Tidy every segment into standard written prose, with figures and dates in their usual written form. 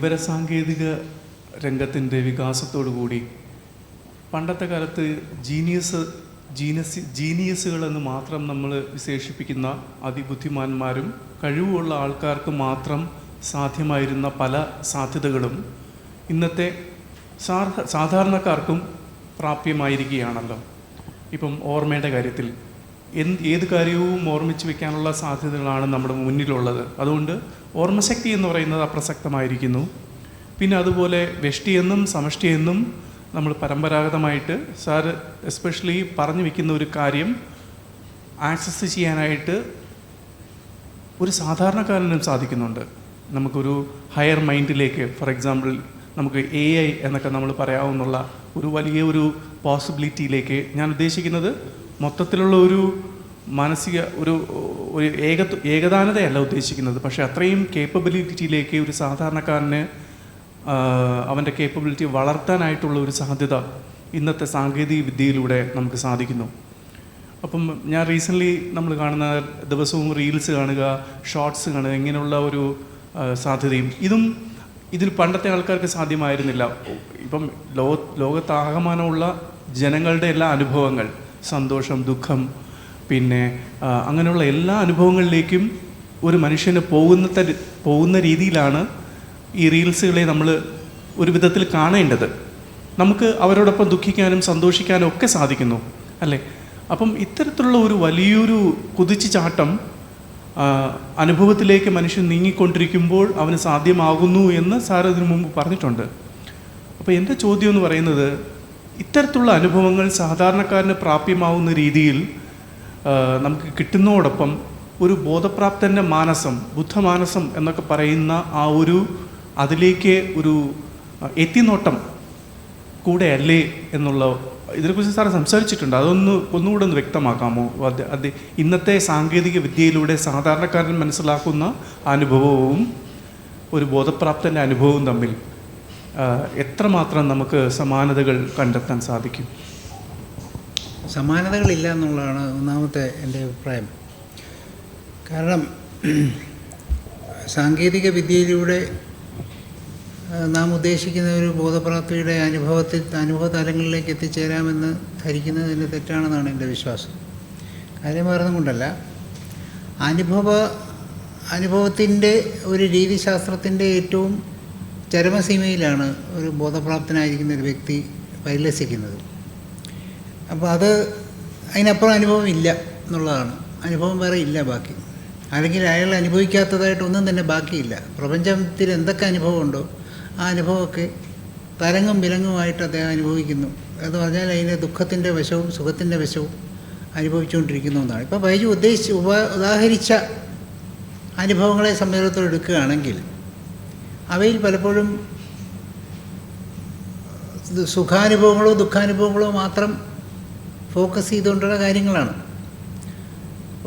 വിവരസാങ്കേതിക രംഗത്തിൻ്റെ വികാസത്തോടുകൂടി പണ്ടത്തെ കാലത്ത് ജീനിയസുകളെന്ന് മാത്രം നമ്മൾ വിശേഷിപ്പിക്കുന്ന അതിബുദ്ധിമാന്മാരും കഴിവുള്ള ആൾക്കാർക്ക് മാത്രം സാധ്യമായിരുന്ന പല സാധ്യതകളും ഇന്നത്തെ സാധാരണക്കാർക്കും പ്രാപ്യമായിരിക്കുകയാണല്ലോ. ഇപ്പം ഓർമ്മയുടെ കാര്യത്തിൽ ഏത് കാര്യവും ഓർമ്മിച്ച് വെക്കാനുള്ള സാധ്യതകളാണ് നമ്മുടെ മുന്നിലുള്ളത്. അതുകൊണ്ട് ഓർമ്മശക്തി എന്ന് പറയുന്നത് അപ്രസക്തമായിരിക്കുന്നു. പിന്നെ അതുപോലെ വ്യഷ്ടിയെന്നും സമഷ്ടിയെന്നും നമ്മൾ പരമ്പരാഗതമായിട്ട് സാറ് എസ്പെഷ്യലി പറഞ്ഞു വയ്ക്കുന്ന ഒരു കാര്യം ആക്സസ് ചെയ്യാനായിട്ട് ഒരു സാധാരണക്കാരനും സാധിക്കുന്നുണ്ട്. നമുക്കൊരു ഹയർ മൈൻഡിലേക്ക്, ഫോർ എക്സാമ്പിൾ നമുക്ക് AI എന്നൊക്കെ നമ്മൾ പറയാവുന്നുള്ള ഒരു വലിയ ഒരു പോസിബിലിറ്റിയിലേക്ക്, ഞാൻ ഉദ്ദേശിക്കുന്നത് മൊത്തത്തിലുള്ള ഒരു മാനസിക ഒരു ഏകദാനതയല്ല ഉദ്ദേശിക്കുന്നത്, പക്ഷേ അത്രയും കേപ്പബിലിറ്റിയിലേക്ക് ഒരു സാധാരണക്കാരന് അവൻ്റെ കേപ്പബിലിറ്റി വളർത്താനായിട്ടുള്ള ഒരു സാധ്യത ഇന്നത്തെ സാങ്കേതിക വിദ്യയിലൂടെ നമുക്ക് സാധിക്കുന്നു. അപ്പം ഞാൻ റീസെൻ്റ്ലി നമ്മൾ കാണുന്ന ദിവസവും റീൽസ് കാണുക, ഷോർട്സ് കാണുക, ഇങ്ങനെയുള്ള ഒരു സാധ്യതയും ഇതിൽ പണ്ടത്തെ ആൾക്കാർക്ക് സാധ്യമായിരുന്നില്ല. ഇപ്പം ലോകത്താകമാനമുള്ള ജനങ്ങളുടെ എല്ലാ അനുഭവങ്ങൾ, സന്തോഷം, ദുഃഖം, പിന്നെ അങ്ങനെയുള്ള എല്ലാ അനുഭവങ്ങളിലേക്കും ഒരു മനുഷ്യന് പോകുന്ന രീതിയിലാണ് ഈ റീൽസുകളെ നമ്മൾ ഒരു വിധത്തിൽ കാണേണ്ടത്. നമുക്ക് അവരോടൊപ്പം ദുഃഖിക്കാനും സന്തോഷിക്കാനും ഒക്കെ സാധിക്കുന്നു അല്ലേ? അപ്പം ഇത്തരത്തിലുള്ള ഒരു വലിയൊരു കുതിച്ചുചാട്ടം അനുഭവത്തിലേക്ക് മനുഷ്യൻ നീങ്ങിക്കൊണ്ടിരിക്കുമ്പോൾ അവന് സാധ്യമാകുന്നു എന്ന് സാർ ഇതിനു മുമ്പ് പറഞ്ഞിട്ടുണ്ട്. അപ്പോൾ എൻ്റെ ചോദ്യം എന്ന് പറയുന്നത്, ഇത്തരത്തിലുള്ള അനുഭവങ്ങൾ സാധാരണക്കാരന് പ്രാപ്യമാവുന്ന രീതിയിൽ നമുക്ക് കിട്ടുന്നതോടൊപ്പം ഒരു ബോധപ്രാപ്തൻ്റെ മാനസം, ബുദ്ധമാനസം എന്നൊക്കെ പറയുന്ന ആ ഒരു അതിലേക്ക് ഒരു എത്തിനോട്ടം കൂടെ അല്ലേ എന്നുള്ള ഇതിനെക്കുറിച്ച് സാറ് സംസാരിച്ചിട്ടുണ്ട്. ഒന്നുകൂടെ ഒന്ന് വ്യക്തമാക്കാമോ? അത് ഇന്നത്തെ സാങ്കേതിക വിദ്യയിലൂടെ സാധാരണക്കാരൻ മനസ്സിലാക്കുന്ന അനുഭവവും ഒരു ബോധപ്രാപ്തൻ്റെ അനുഭവവും തമ്മിൽ എത്രമാത്രം നമുക്ക് സമാനതകൾ കണ്ടെത്താൻ സാധിക്കും? സമാനതകളില്ല എന്നുള്ളതാണ് ഒന്നാമത്തെ എൻ്റെ അഭിപ്രായം. കാരണം സാങ്കേതിക വിദ്യയിലൂടെ നാം ഉദ്ദേശിക്കുന്ന ഒരു ബോധപ്രാപ്തിയുടെ അനുഭവ തലങ്ങളിലേക്ക് എത്തിച്ചേരാമെന്ന് ധരിക്കുന്നതിന് തെറ്റാണെന്നാണ് എൻ്റെ വിശ്വാസം. കാര്യം വേറൊന്നും കൊണ്ടല്ല, അനുഭവത്തിൻ്റെ ഒരു രീതിശാസ്ത്രത്തിൻ്റെ ഏറ്റവും ചരമസീമയിലാണ് ഒരു ബോധപ്രാപ്തനായിരിക്കുന്ന ഒരു വ്യക്തി പരിലസിക്കുന്നത്. അപ്പോൾ അതിനപ്പുറം അനുഭവം ഇല്ല എന്നുള്ളതാണ്. അനുഭവം വേറെ ഇല്ല ബാക്കി, അല്ലെങ്കിൽ അയാൾ അനുഭവിക്കാത്തതായിട്ടൊന്നും തന്നെ ബാക്കിയില്ല. പ്രപഞ്ചത്തിൽ എന്തൊക്കെ അനുഭവമുണ്ടോ ആ അനുഭവമൊക്കെ തരംഗം വിലങ്ങുമായിട്ട് അദ്ദേഹം അനുഭവിക്കുന്നു എന്ന് പറഞ്ഞാൽ അതിന് ദുഃഖത്തിൻ്റെ വശവും സുഖത്തിൻ്റെ വശവും അനുഭവിച്ചുകൊണ്ടിരിക്കുന്നു എന്നാണ്. ഇപ്പോൾ ബൈജു ഉദാഹരിച്ച അനുഭവങ്ങളെ സംബന്ധിച്ചിടത്തോളം എടുക്കുകയാണെങ്കിൽ അവയിൽ പലപ്പോഴും സുഖാനുഭവങ്ങളോ ദുഃഖാനുഭവങ്ങളോ മാത്രം ഫോക്കസ് ചെയ്തുകൊണ്ടുള്ള കാര്യങ്ങളാണ്.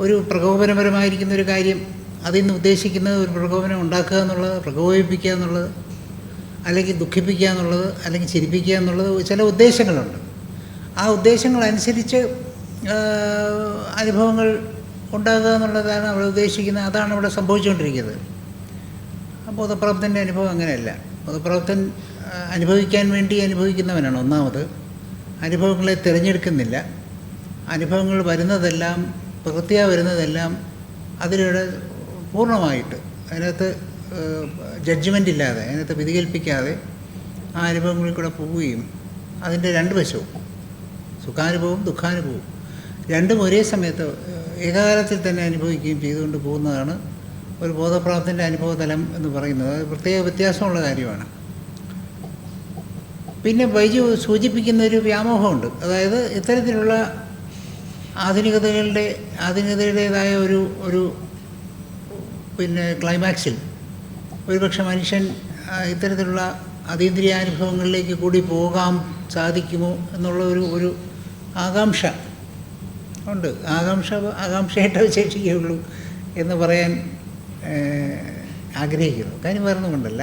ഒരു പ്രകോപനപരമായിരിക്കുന്ന ഒരു കാര്യം, അതിൽ നിന്ന് ഉദ്ദേശിക്കുന്നത് ഒരു പ്രകോപനം ഉണ്ടാക്കുക എന്നുള്ളത്, പ്രകോപിപ്പിക്കുക എന്നുള്ളത്, അല്ലെങ്കിൽ ദുഃഖിപ്പിക്കുക എന്നുള്ളത്, അല്ലെങ്കിൽ ചിരിപ്പിക്കുക എന്നുള്ളത് ചില ഉദ്ദേശങ്ങളുണ്ട്. ആ ഉദ്ദേശങ്ങളനുസരിച്ച് അനുഭവങ്ങൾ ഉണ്ടാകുക എന്നുള്ളതാണ് അവിടെ ഉദ്ദേശിക്കുന്നത്. അതാണ് അവിടെ സംഭവിച്ചുകൊണ്ടിരിക്കുന്നത്. ബോധപ്രാപ്തൻ്റെ അനുഭവം അങ്ങനെയല്ല. ബോധപ്രാപ്തൻ അനുഭവിക്കാൻ വേണ്ടി അനുഭവിക്കുന്നവനാണ്. ഒന്നാമത് അനുഭവങ്ങളെ തിരഞ്ഞെടുക്കുന്നില്ല. അനുഭവങ്ങൾ വരുന്നതെല്ലാം, പ്രകൃത്യാ വരുന്നതെല്ലാം അതിലൂടെ പൂർണ്ണമായിട്ട് അതിനകത്ത് ജഡ്ജ്മെൻ്റ് ഇല്ലാതെ, അതിനകത്ത് വിധികൽപ്പിക്കാതെ ആ അനുഭവങ്ങളിൽ കൂടെ പോവുകയും അതിൻ്റെ രണ്ട് വശവും, സുഖാനുഭവവും ദുഃഖാനുഭവവും, രണ്ടും ഒരേ സമയത്ത് ഏകകാലത്തിൽ തന്നെ അനുഭവിക്കുകയും ചെയ്തുകൊണ്ട് പോകുന്നതാണ് ഒരു ബോധപ്രാപ്തൻ്റെ അനുഭവതലം എന്ന് പറയുന്നത്. അത് പ്രത്യേക വ്യത്യാസമുള്ള കാര്യമാണ്. പിന്നെ ബൈജു സൂചിപ്പിക്കുന്ന ഒരു വ്യാമോഹമുണ്ട്. അതായത് ഇത്തരത്തിലുള്ള ആധുനികതയുടേതായ ഒരു ക്ലൈമാക്സിൽ ഒരുപക്ഷെ മനുഷ്യൻ ഇത്തരത്തിലുള്ള അതീന്ദ്രിയാനുഭവങ്ങളിലേക്ക് കൂടി പോകാൻ സാധിക്കുമോ എന്നുള്ള ഒരു ആകാംക്ഷ ഉണ്ട്. ആകാംക്ഷയായിട്ട് വിശേഷിക്കുകയുള്ളൂ എന്ന് പറയാൻ ആഗ്രഹിക്കുന്നു. കാര്യം വേറൊന്നും കൊണ്ടല്ല,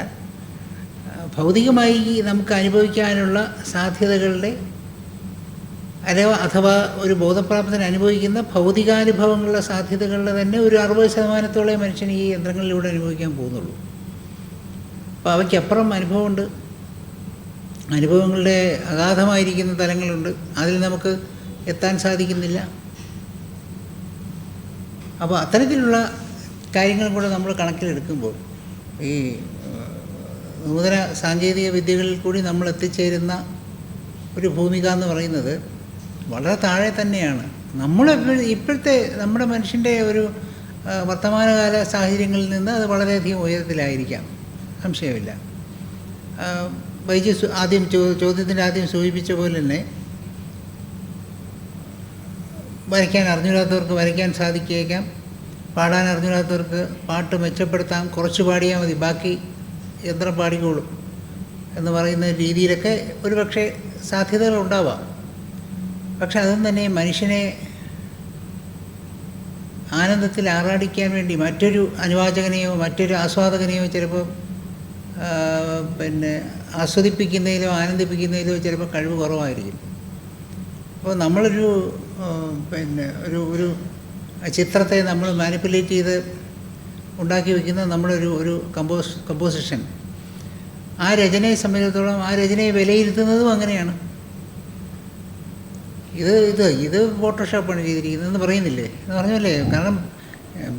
ഭൗതികമായി നമുക്ക് അനുഭവിക്കാനുള്ള സാധ്യതകളുടെ അഥവാ ഒരു ബോധപ്രാപ്തന് അനുഭവിക്കുന്ന ഭൗതികാനുഭവങ്ങളുടെ സാധ്യതകളുടെ തന്നെ ഒരു 60% മനുഷ്യന് ഈ യന്ത്രങ്ങളിലൂടെ അനുഭവിക്കാൻ പോകുന്നുള്ളൂ. അപ്പോൾ അവയ്ക്കപ്പുറം അനുഭവമുണ്ട്, അനുഭവങ്ങളുടെ അഗാധമായിരിക്കുന്ന തലങ്ങളുണ്ട്, അതിൽ നമുക്ക് എത്താൻ സാധിക്കുന്നില്ല. അപ്പോൾ അത്തരത്തിലുള്ള കാര്യങ്ങൾ കൂടെ നമ്മൾ കണക്കിലെടുക്കുമ്പോൾ ഈ നൂതന സാങ്കേതിക വിദ്യകളിൽ കൂടി നമ്മൾ എത്തിച്ചേരുന്ന ഒരു ഭൂമിക എന്ന് പറയുന്നത് വളരെ താഴെ തന്നെയാണ്. ഇപ്പോഴത്തെ നമ്മുടെ മനുഷ്യൻ്റെ ഒരു വർത്തമാനകാല സാഹചര്യങ്ങളിൽ നിന്ന് അത് വളരെയധികം ഉയരത്തിലായിരിക്കാം, സംശയമില്ല. വൈദ്യ ആദ്യം ചോദ്യത്തിൻ്റെ ആദ്യം സൂചിപ്പിച്ച പോലെ തന്നെ വരയ്ക്കാൻ അറിഞ്ഞില്ലാത്തവർക്ക് വരയ്ക്കാൻ സാധിച്ചേക്കാം, പാടാൻ അറിഞ്ഞില്ലാത്തവർക്ക് പാട്ട് മെച്ചപ്പെടുത്താം, കുറച്ച് പാടിയാൽ മതി, ബാക്കി യന്ത്രം പാടിക്കോളും എന്ന് പറയുന്ന രീതിയിലൊക്കെ ഒരുപക്ഷെ സാധ്യതകളുണ്ടാവാം. പക്ഷെ അതും തന്നെ മനുഷ്യനെ ആനന്ദത്തിൽ ആറാടിക്കാൻ വേണ്ടി മറ്റൊരു അനുവാചകനെയോ മറ്റൊരു ആസ്വാദകനെയോ ചിലപ്പോൾ ആസ്വദിപ്പിക്കുന്നതിലോ ആനന്ദിപ്പിക്കുന്നതിലോ ചിലപ്പോൾ കഴിവ് കുറവായിരിക്കും. അപ്പോൾ നമ്മളൊരു ഒരു ചിത്രത്തെ നമ്മൾ മാനിപ്പുലേറ്റ് ചെയ്ത് ഉണ്ടാക്കി വയ്ക്കുന്ന ഒരു കമ്പോസിഷൻ, ആ രചനയെ സംബന്ധിച്ചിടത്തോളം ആ രചനയെ വിലയിരുത്തുന്നതും അങ്ങനെയാണ്. ഇത് ഫോട്ടോഷോപ്പാണ് ചെയ്തിരിക്കുന്നതെന്ന് പറയുന്നില്ലേ എന്ന് പറഞ്ഞല്ലേ. കാരണം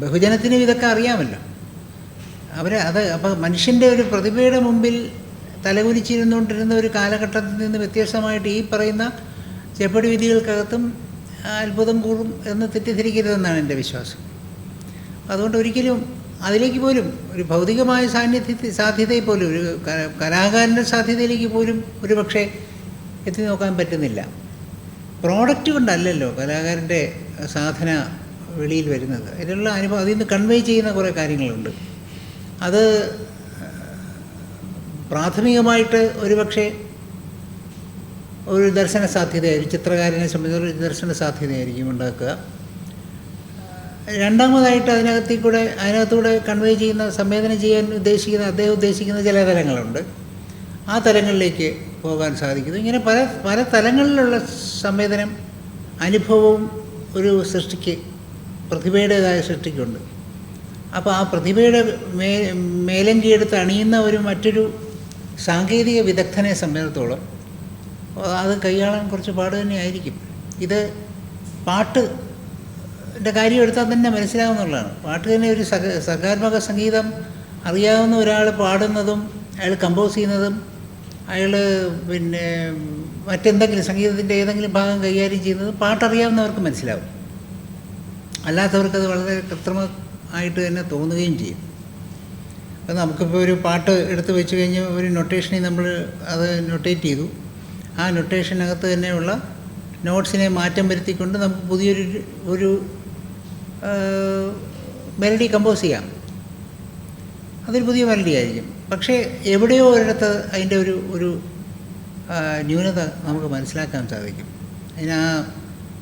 ബഹുജനത്തിനും ഇതൊക്കെ അറിയാമല്ലോ. അപ്പോൾ മനുഷ്യൻ്റെ ഒരു പ്രതിഭയുടെ മുമ്പിൽ തലകുനിച്ചിരുന്നുകൊണ്ടിരുന്ന ഒരു കാലഘട്ടത്തിൽ നിന്ന് വ്യത്യസ്തമായിട്ട് ഈ പറയുന്ന ചെപ്പടി വിധികൾക്കകത്തും അത്ഭുതം കൂടും എന്ന് തെറ്റിദ്ധരിക്കരുതെന്നാണ് എൻ്റെ വിശ്വാസം. അതുകൊണ്ട് ഒരിക്കലും അതിലേക്ക് പോലും ഒരു ഭൗതികമായ സാധ്യതയിൽ പോലും ഒരു കലാകാരൻ്റെ സാധ്യതയിലേക്ക് പോലും ഒരു പക്ഷേ എത്തി നോക്കാൻ പറ്റുന്നില്ല. പ്രോഡക്റ്റ് കൊണ്ടല്ലല്ലോ കലാകാരൻ്റെ സാധന വെളിയിൽ വരുന്നത്. അതിലുള്ള അനുഭവം അതിൽ നിന്ന് കൺവേ ചെയ്യുന്ന കുറേ കാര്യങ്ങളുണ്ട്. അത് പ്രാഥമികമായിട്ട് ഒരുപക്ഷെ ഒരു ദർശന സാധ്യതയായിരിക്കും, ചിത്രകാരനെ സംബന്ധിച്ചുള്ള ഒരു ദർശന സാധ്യതയായിരിക്കും ഉണ്ടാക്കുക. രണ്ടാമതായിട്ട് അതിനകത്തൂടെ കൺവേ ചെയ്യുന്ന, സംവേദനം ചെയ്യാൻ അദ്ദേഹം ഉദ്ദേശിക്കുന്ന ചില തലങ്ങളുണ്ട്. ആ തലങ്ങളിലേക്ക് പോകാൻ സാധിക്കുന്നു. ഇങ്ങനെ പല തലങ്ങളിലുള്ള സംവേദനം, അനുഭവവും ഒരു സൃഷ്ടിക്ക്, പ്രതിഭയുടേതായ സൃഷ്ടിക്കുണ്ട്. അപ്പോൾ ആ പ്രതിഭയുടെ മേലങ്കിയെടുത്ത് അണിയുന്ന മറ്റൊരു സാങ്കേതിക വിദഗ്ധനെ സംബന്ധിച്ചിടത്തോളം അത് കൈയാളാൻ കുറച്ച് പാട് തന്നെയായിരിക്കും. ഇത് പാട്ടിൻ്റെ കാര്യം എടുത്താൽ തന്നെ മനസ്സിലാവുന്നുള്ളതാണ്. പാട്ട് തന്നെ ഒരു സർഗാത്മക സംഗീതം അറിയാവുന്ന ഒരാൾ പാടുന്നതും അയാൾ കമ്പോസ് ചെയ്യുന്നതും അയാൾ മറ്റെന്തെങ്കിലും സംഗീതത്തിൻ്റെ ഏതെങ്കിലും ഭാഗം കൈകാര്യം ചെയ്യുന്നതും പാട്ടറിയാവുന്നവർക്ക് മനസ്സിലാവും. അല്ലാത്തവർക്കത് വളരെ കൃത്രിമമായിട്ട് തന്നെ തോന്നുകയും ചെയ്യും. അപ്പോൾ നമുക്കിപ്പോൾ ഒരു പാട്ട് എടുത്ത് വെച്ച് കഴിഞ്ഞ് ഒരു നൊട്ടേഷനിൽ നമ്മൾ അത് നൊട്ടേറ്റ് ചെയ്തു. ആ നൊട്ടേഷനകത്ത് തന്നെയുള്ള നോട്ട്സിനെ മാറ്റം വരുത്തിക്കൊണ്ട് നമുക്ക് പുതിയൊരു മെലഡി കമ്പോസ് ചെയ്യാം. അതൊരു പുതിയ മെലഡി ആയിരിക്കും. പക്ഷേ എവിടെയോ ഒരിടത്ത് അതിൻ്റെ ഒരു ന്യൂനത നമുക്ക് മനസ്സിലാക്കാൻ സാധിക്കും. അതിന് ആ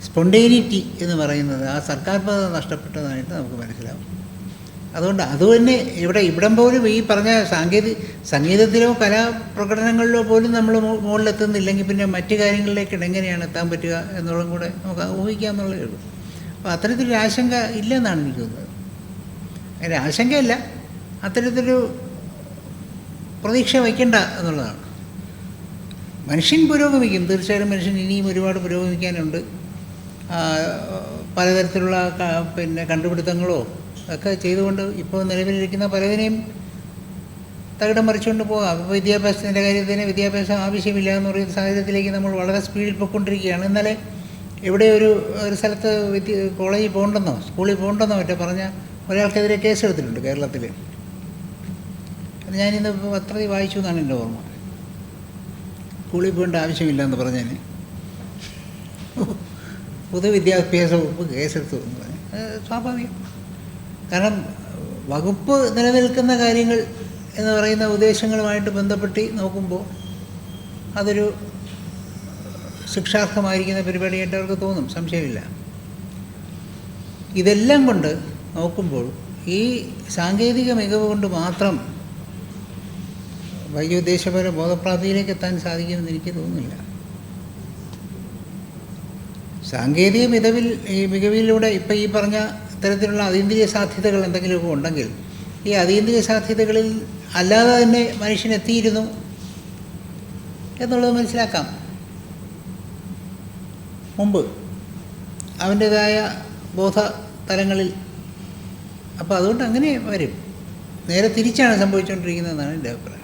സ്പോണ്ടേനിറ്റി എന്ന് പറയുന്നത്, ആ സർഗാത്മകത നഷ്ടപ്പെട്ടതായിട്ട് നമുക്ക് മനസ്സിലാവും. അതുകൊണ്ട് അതുതന്നെ ഇവിടം പോലും ഈ പറഞ്ഞ സംഗീതത്തിലോ കലാപ്രകടനങ്ങളിലോ പോലും നമ്മൾ മുകളിലെത്തുന്നില്ലെങ്കിൽ പിന്നെ മറ്റു കാര്യങ്ങളിലേക്ക് എങ്ങനെയാണ് എത്താൻ പറ്റുക എന്നുള്ളതും കൂടെ നമുക്ക് ഊഹിക്കാമെന്നുള്ളതേ ഉള്ളൂ. അപ്പോൾ അത്തരത്തിലൊരു ആശങ്ക ഇല്ലെന്നാണ് എനിക്ക് തോന്നുന്നത്. അങ്ങനെ ആശങ്കയല്ല, അത്തരത്തിലൊരു പ്രതീക്ഷ വയ്ക്കേണ്ട എന്നുള്ളതാണ്. മനുഷ്യൻ പുരോഗമിക്കും, തീർച്ചയായിട്ടും മനുഷ്യൻ ഇനിയും ഒരുപാട് പുരോഗമിക്കാനുണ്ട്. പലതരത്തിലുള്ള കണ്ടുപിടുത്തങ്ങളോ ഒക്കെ ചെയ്തുകൊണ്ട് ഇപ്പോൾ നിലവിലിരിക്കുന്ന പലതിനെയും തകിടം മറിച്ചുകൊണ്ട് പോകാം. ഇപ്പോൾ വിദ്യാഭ്യാസത്തിൻ്റെ കാര്യത്തിന് വിദ്യാഭ്യാസം ആവശ്യമില്ല എന്ന് പറയുന്ന സാഹചര്യത്തിലേക്ക് നമ്മൾ വളരെ സ്പീഡിൽ പോയിക്കൊണ്ടിരിക്കുകയാണ്. ഇന്നലെ എവിടെ ഒരു സ്ഥലത്ത് കോളേജിൽ പോകണ്ടെന്നോ സ്കൂളിൽ പോകണ്ടെന്നോ മറ്റോ പറഞ്ഞ ഒരാൾക്കെതിരെ കേസെടുത്തിട്ടുണ്ട് കേരളത്തിൽ. ഞാനിന്ന് പത്രത്തിൽ വായിച്ചു എന്നാണ് എൻ്റെ ഓർമ്മ. സ്കൂളിൽ പോകേണ്ട ആവശ്യമില്ല എന്ന് പറഞ്ഞാൽ പൊതുവിദ്യാഭ്യാസ വകുപ്പ് കേസെടുത്തു എന്ന് പറഞ്ഞു. സ്വാഭാവികം. കാരണം വകുപ്പ് നിലനിൽക്കുന്ന കാര്യങ്ങൾ എന്ന് പറയുന്ന ഉദ്ദേശങ്ങളുമായിട്ട് ബന്ധപ്പെട്ട് നോക്കുമ്പോൾ അതൊരു ശിക്ഷാർഹമായിരിക്കുന്ന പരിപാടിയായിട്ട് അവർക്ക് തോന്നും, സംശയമില്ല. ഇതെല്ലാം കൊണ്ട് നോക്കുമ്പോൾ ഈ സാങ്കേതിക മികവ് കൊണ്ട് മാത്രം വൈദ്യോദ്ദേശപര ബോധപ്രാപ്തിയിലേക്ക് എത്താൻ സാധിക്കുമെന്ന് എനിക്ക് തോന്നുന്നില്ല. സാങ്കേതിക മികവിലൂടെ ഇപ്പം ഈ പറഞ്ഞ ഇത്തരത്തിലുള്ള അതീന്ദ്രിയ സാധ്യതകൾ എന്തെങ്കിലുമൊക്കെ ഉണ്ടെങ്കിൽ ഈ അതീന്ദ്രിയ സാധ്യതകളിൽ അല്ലാതെ തന്നെ മനുഷ്യനെത്തിയിരുന്നു എന്നുള്ളത് മനസ്സിലാക്കാം മുമ്പ് അവൻ്റേതായ ബോധ തലങ്ങളിൽ. അപ്പോൾ അതുകൊണ്ട് അങ്ങനെ വരും. നേരെ തിരിച്ചാണ് സംഭവിച്ചുകൊണ്ടിരിക്കുന്നതെന്നാണ് എൻ്റെ അഭിപ്രായം.